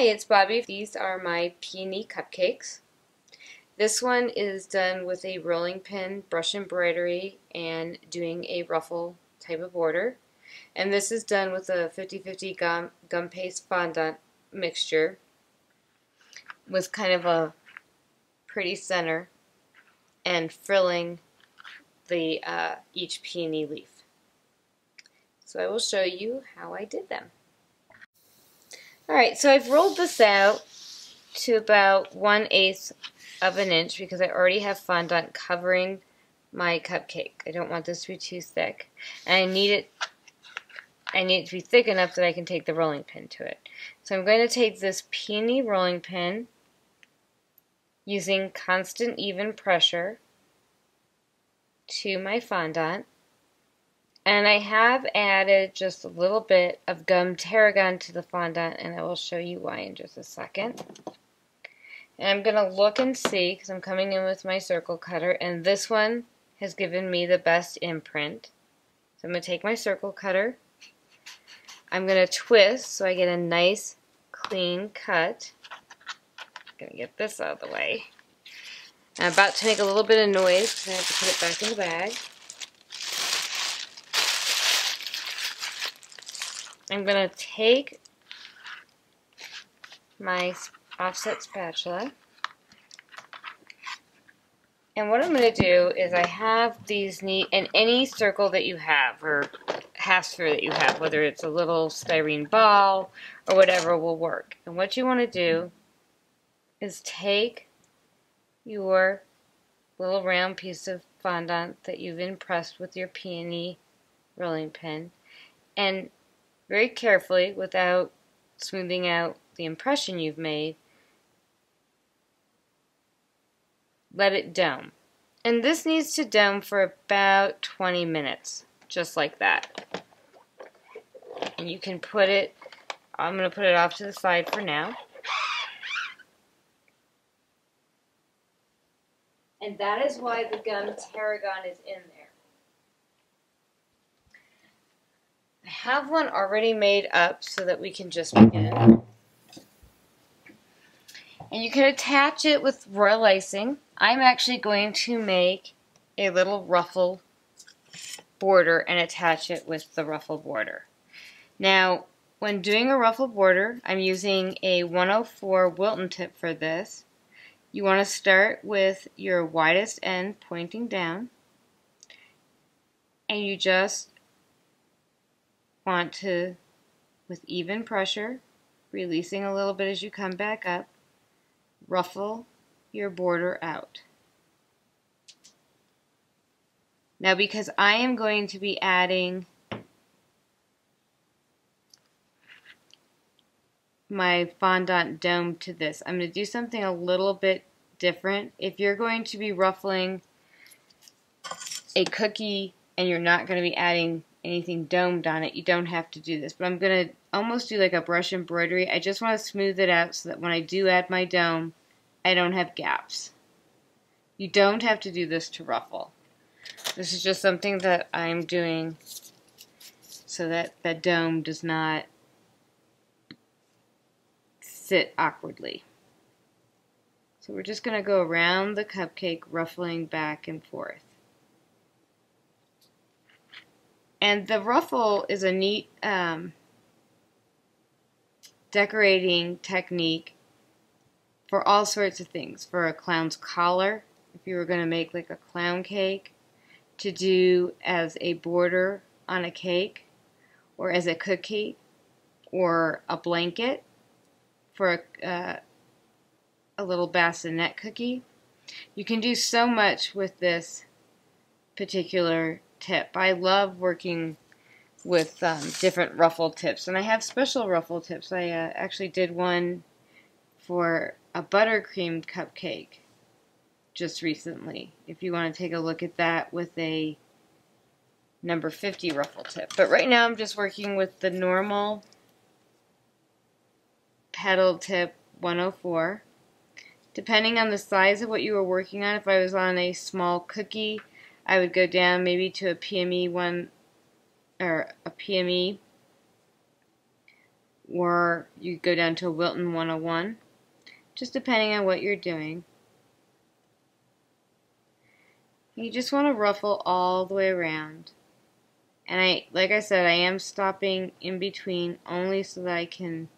Hi, it's Bobbie. These are my Peony Cupcakes. This one is done with a rolling pin, brush embroidery, and doing a ruffle type of border. And this is done with a 50-50 gum paste fondant mixture with kind of a pretty center and frilling the each peony leaf. So I will show you how I did them. Alright, so I've rolled this out to about 1/8 of an inch because I already have fondant covering my cupcake. I don't want this to be too thick. And I need it to be thick enough that I can take the rolling pin to it. So I'm going to take this peony rolling pin using constant even pressure to my fondant. And I have added just a little bit of gum tarragon to the fondant, and I will show you why in just a second. And I'm going to look and see, because I'm coming in with my circle cutter, and this one has given me the best imprint. So I'm going to take my circle cutter, I'm going to twist so I get a nice clean cut. I'm going to get this out of the way. I'm about to make a little bit of noise because I have to put it back in the bag. I'm going to take my offset spatula, and what I'm going to do is I have these neat, and any circle that you have or half sphere that you have, whether it's a little styrene ball or whatever, will work. And what you want to do is take your little round piece of fondant that you've impressed with your peony rolling pin, and very carefully, without smoothing out the impression you've made, let it dome. And this needs to dome for about 20 minutes, just like that. And you can put it, I'm going to put it off to the side for now. And that is why the gum tarragon is in there. I have one already made up so that we can just begin. And you can attach it with royal icing. I'm actually going to make a little ruffle border and attach it with the ruffle border. Now, when doing a ruffle border, I'm using a 104 Wilton tip for this. You want to start with your widest end pointing down, and you just want to, with even pressure, releasing a little bit as you come back up, ruffle your border out. Now, because I am going to be adding my fondant dome to this, I'm going to do something a little bit different. If you're going to be ruffling a cookie and you're not going to be adding anything domed on it, you don't have to do this. But I'm going to almost do like a brush embroidery. I just want to smooth it out so that when I do add my dome, I don't have gaps. You don't have to do this to ruffle. This is just something that I'm doing so that that dome does not sit awkwardly. So we're just going to go around the cupcake, ruffling back and forth. And the ruffle is a neat decorating technique for all sorts of things. For a clown's collar, if you were going to make like a clown cake, to do as a border on a cake, or as a cookie, or a blanket for a little bassinet cookie. You can do so much with this particular tip. I love working with different ruffle tips, and I have special ruffle tips. I actually did one for a buttercream cupcake just recently, if you want to take a look at that with a number 50 ruffle tip. But right now I'm just working with the normal petal tip 104. Depending on the size of what you were working on, if I was on a small cookie, I would go down maybe to a PME 1 or a PME or you go down to a Wilton 101, just depending on what you're doing. You just want to ruffle all the way around. And like I said, I am stopping in between only so that I can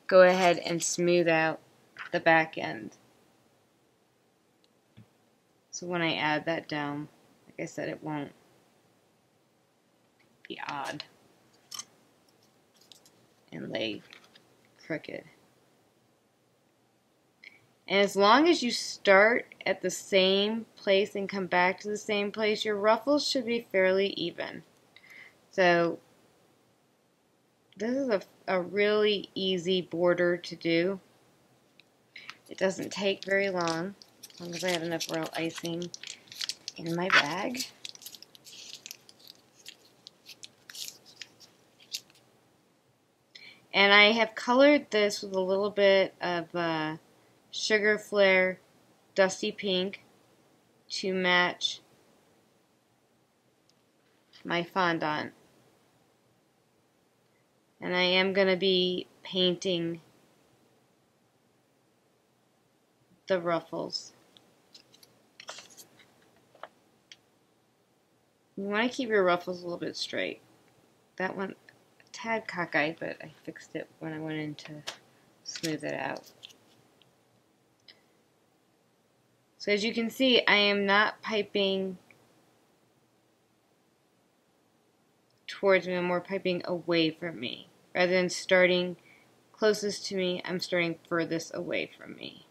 go ahead and smooth out the back end. So when I add that dome, like I said, it won't be odd and lay crooked. And as long as you start at the same place and come back to the same place, your ruffles should be fairly even. So this is a really easy border to do. It doesn't take very long, as long as I have enough royal icing in my bag. And I have colored this with a little bit of Sugar Flare Dusty Pink to match my fondant. And I am going to be painting the ruffles. You want to keep your ruffles a little bit straight. That one, a tad cockeyed, but I fixed it when I went in to smooth it out. So as you can see, I am not piping towards me, I'm more piping away from me. Rather than starting closest to me, I'm starting furthest away from me.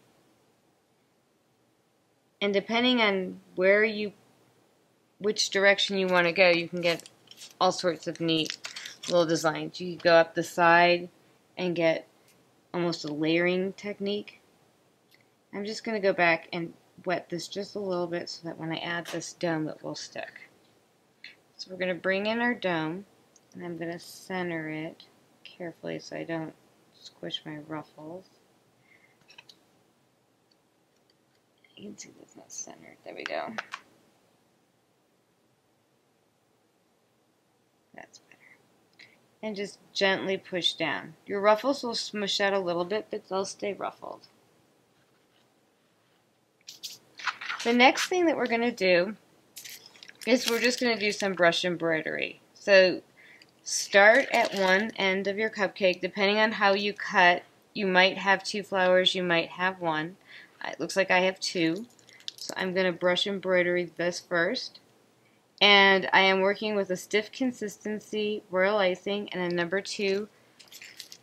And depending on which direction you want to go, you can get all sorts of neat little designs. You can go up the side and get almost a layering technique. I'm just going to go back and wet this just a little bit so that when I add this dome it will stick. So we're going to bring in our dome, and I'm going to center it carefully so I don't squish my ruffles. You can see that's not centered. There we go. That's better. And just gently push down. Your ruffles will smush out a little bit, but they'll stay ruffled. The next thing that we're going to do is we're just going to do some brush embroidery. So start at one end of your cupcake. Depending on how you cut, you might have 2 flowers, you might have 1. It looks like I have 2. So I'm going to brush embroidery this first. And I am working with a stiff consistency royal icing and a number 2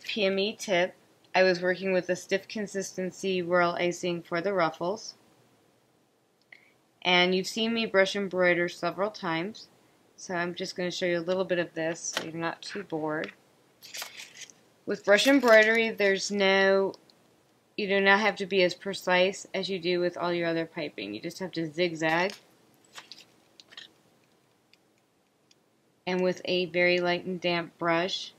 PME tip. I was working with a stiff consistency royal icing for the ruffles. And you've seen me brush embroider several times, so I'm just going to show you a little bit of this so you're not too bored. With brush embroidery, you do not have to be as precise as you do with all your other piping. You just have to zigzag. And with a very light and damp brush,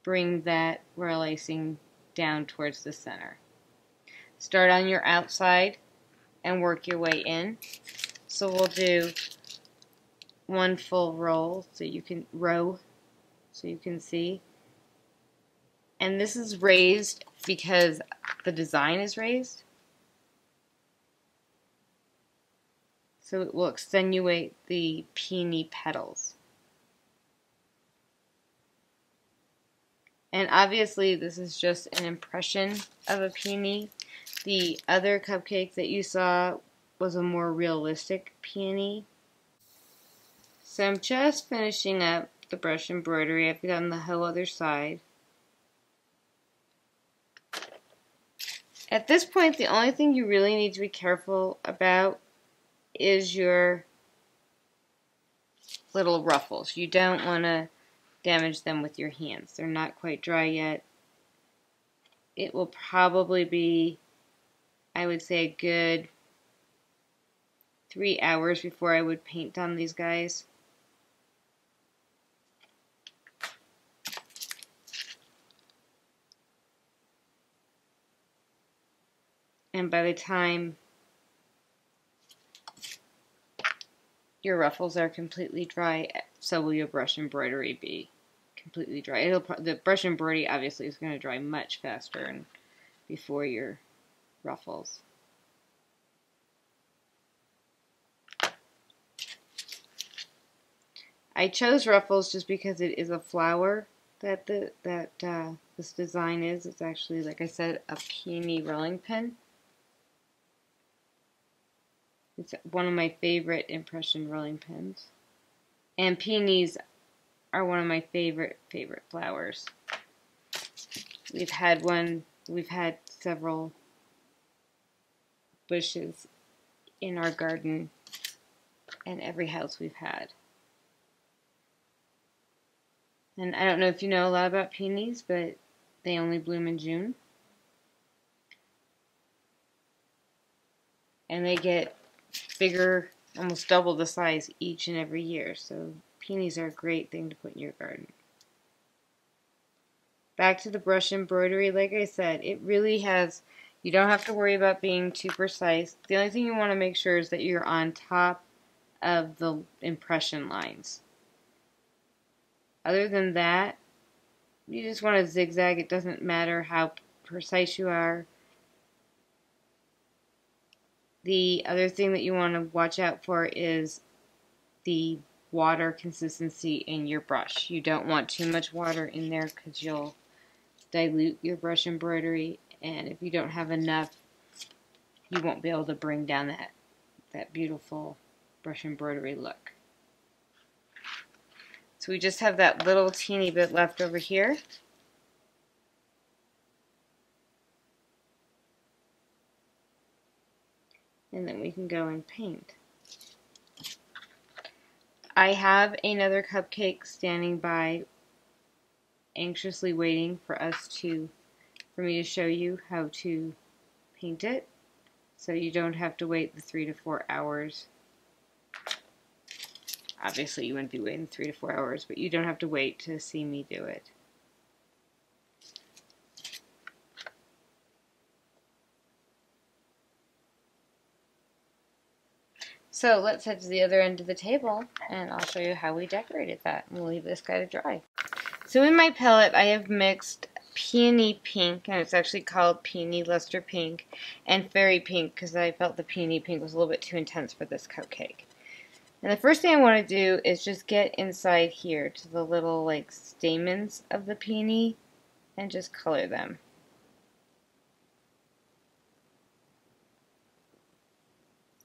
bring that royal icing down towards the center. Start on your outside and work your way in. So we'll do 1 full row so you can see. And this is raised because the design is raised. So it will accentuate the peony petals. And obviously this is just an impression of a peony. The other cupcake that you saw was a more realistic peony. So I'm just finishing up the brush embroidery. I've done the whole other side. At this point, the only thing you really need to be careful about is your little ruffles. You don't want to damage them with your hands. They're not quite dry yet. It will probably be, I would say, a good 3 hours before I would paint on these guys. And by the time your ruffles are completely dry, so will your brush embroidery be completely dry. The brush embroidery obviously is going to dry much faster and before your ruffles. I chose Ruffles just because it is a flower that this design is. It's actually, like I said, a peony rolling pin. It's one of my favorite impression rolling pins. And peonies are one of my favorite flowers. We've had several bushes in our garden and every house we've had. And I don't know if you know a lot about peonies, but they only bloom in June. And they get bigger, almost double the size each and every year. So peonies are a great thing to put in your garden. Back to the brush embroidery, like I said, it really has, you don't have to worry about being too precise. The only thing you want to make sure is that you're on top of the impression lines. Other than that, you just want to zigzag. It doesn't matter how precise you are. The other thing that you want to watch out for is the water consistency in your brush. You don't want too much water in there because you'll dilute your brush embroidery, and if you don't have enough, you won't be able to bring down that beautiful brush embroidery look. So we just have that little teeny bit left over here. And then we can go and paint. I have another cupcake standing by, anxiously waiting for me to show you how to paint it, so you don't have to wait the 3 to 4 hours. Obviously you wouldn't be waiting 3 to 4 hours, but you don't have to wait to see me do it. So let's head to the other end of the table and I'll show you how we decorated that. We'll leave this guy to dry. So in my palette I have mixed Peony Pink, and it's actually called Peony Luster Pink, and Fairy Pink because I felt the Peony Pink was a little bit too intense for this cupcake. And the first thing I want to do is just get inside here to the little like stamens of the peony and just color them.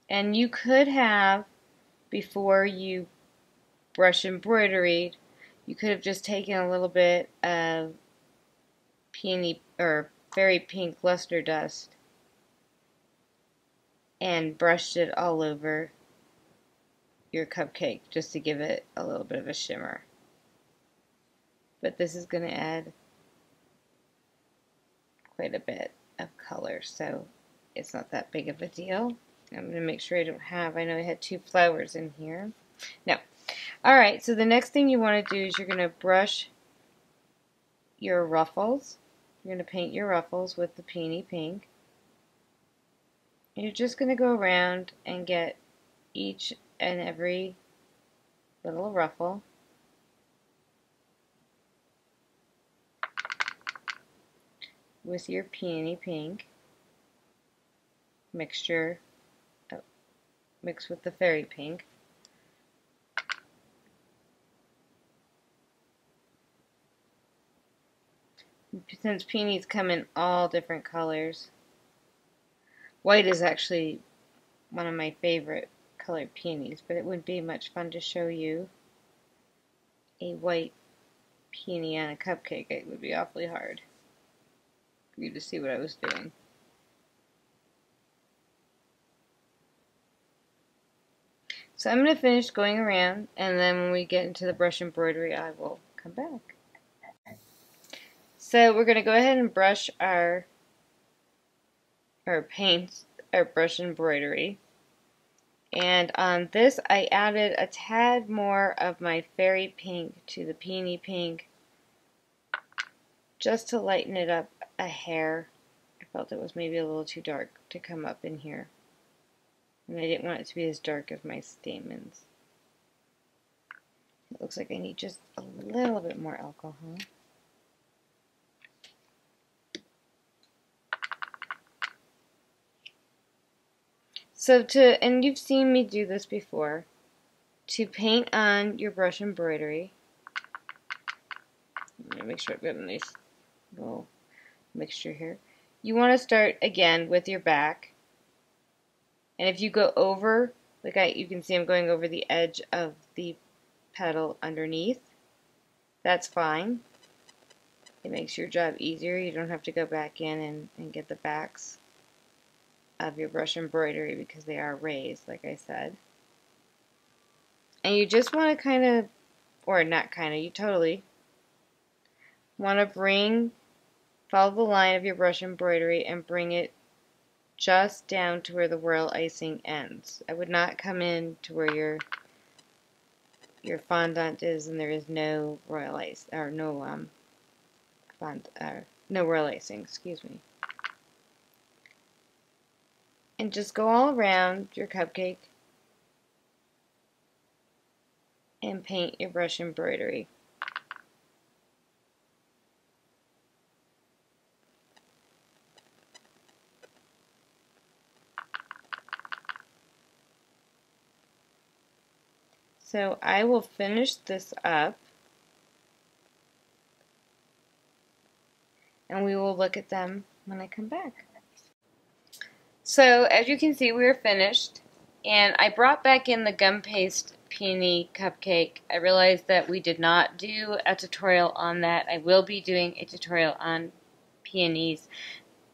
And you could have, before you brush embroidered, you could have just taken a little bit of peony or fairy pink luster dust and brushed it all over your cupcake just to give it a little bit of a shimmer. But this is going to add quite a bit of color, so it's not that big of a deal. I'm going to make sure I know I had 2 flowers in here. No. Alright, so the next thing you want to do is you're going to brush your ruffles. You're going to paint your ruffles with the Peony Pink. And you're just going to go around and get each and every little ruffle. With your Peony Pink mixture, mixed with the Fairy Pink. Since peonies come in all different colors, white is actually one of my favorite colored peonies, but it wouldn't be much fun to show you a white peony on a cupcake. It would be awfully hard for you to see what I was doing. So I'm going to finish going around, and then when we get into the brush embroidery I will come back. So we're going to go ahead and brush paint our brush embroidery. And on this I added a tad more of my Fairy Pink to the Peony Pink just to lighten it up a hair. I felt it was maybe a little too dark to come up in here. And I didn't want it to be as dark as my stamens. It looks like I need just a little bit more alcohol. So and you've seen me do this before, to paint on your brush embroidery, I'm going to make sure I've got a nice little mixture here. You want to start again with your back, and if you go over, you can see I'm going over the edge of the petal underneath, that's fine. It makes your job easier. You don't have to go back in and get the backs of your brush embroidery because they are raised, like I said. And you just want to kind of, or not kind of, you totally want to follow the line of your brush embroidery and bring it just down to where the royal icing ends. I would not come in to where your fondant is and there is no royal ice, or no no royal icing, excuse me. And just go all around your cupcake and paint your brush embroidery. So I will finish this up and we will look at them when I come back. So as you can see, we are finished, and I brought back in the gum paste peony cupcake. I realized that we did not do a tutorial on that. I will be doing a tutorial on peonies.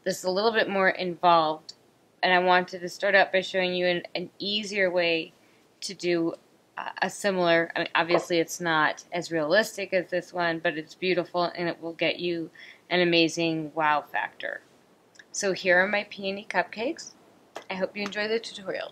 This is a little bit more involved, and I wanted to start out by showing you an easier way to do a similar, I mean, obviously it's not as realistic as this one, but it's beautiful and it will get you an amazing wow factor. So here are my peony cupcakes. I hope you enjoy the tutorial.